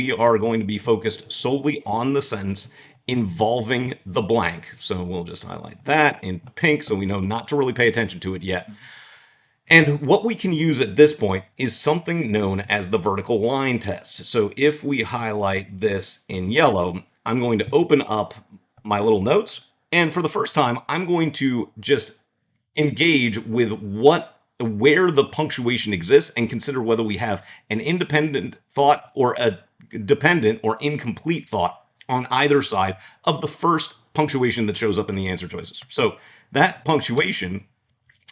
we are going to be focused solely on the sentence involving the blank. So we'll just highlight that in pink so we know not to really pay attention to it yet. And what we can use at this point is something known as the vertical line test. So if we highlight this in yellow, I'm going to open up my little notes. And for the first time, I'm going to just engage with where the punctuation exists and consider whether we have an independent thought or a dependent or incomplete thought on either side of the first punctuation that shows up in the answer choices. So that punctuation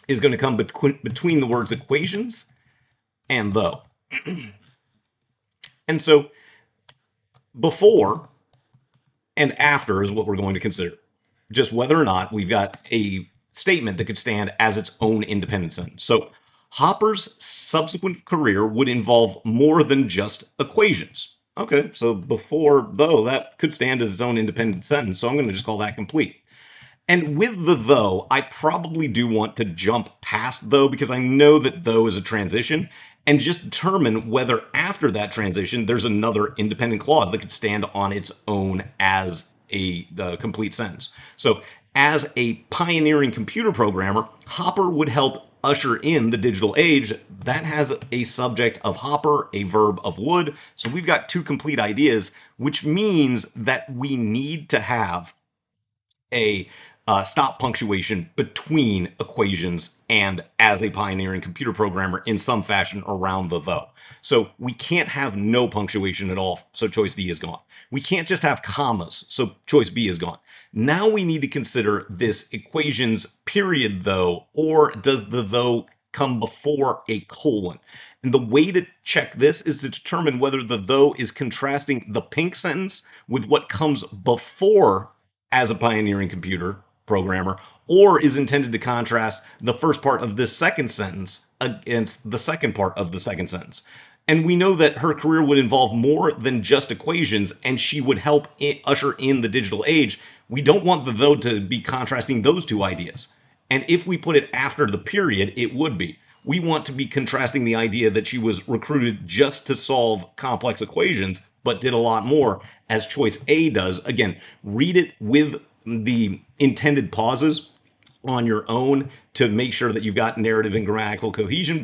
is going to come between the words equations and though. And so before and after is what we're going to consider. Just whether or not we've got a statement that could stand as its own independent sentence. So Hopper's subsequent career would involve more than just equations. Okay, so before though, that could stand as its own independent sentence, so I'm going to just call that complete. And with the though, I probably do want to jump past though because I know that though is a transition and just determine whether after that transition there's another independent clause that could stand on its own as a complete sentence. So as a pioneering computer programmer, Hopper would help usher in the digital age. That has a subject of Hopper, a verb of would. So we've got two complete ideas, which means that we need to have a stop punctuation between equations and as a pioneering computer programmer in some fashion around the though. So we can't have no punctuation at all, so choice D is gone. We can't just have commas, so choice B is gone. Now we need to consider this equations period though, or does the though come before a colon? And the way to check this is to determine whether the though is contrasting the pink sentence with what comes before as a pioneering computer programmer, or is intended to contrast the first part of this second sentence against the second part of the second sentence. And we know that her career would involve more than just equations, and she would help usher in the digital age. We don't want the though to be contrasting those two ideas. And if we put it after the period, it would be. We want to be contrasting the idea that she was recruited just to solve complex equations, but did a lot more, as choice A does. Again, read it with the intended pauses on your own to make sure that you've got narrative and grammatical cohesion.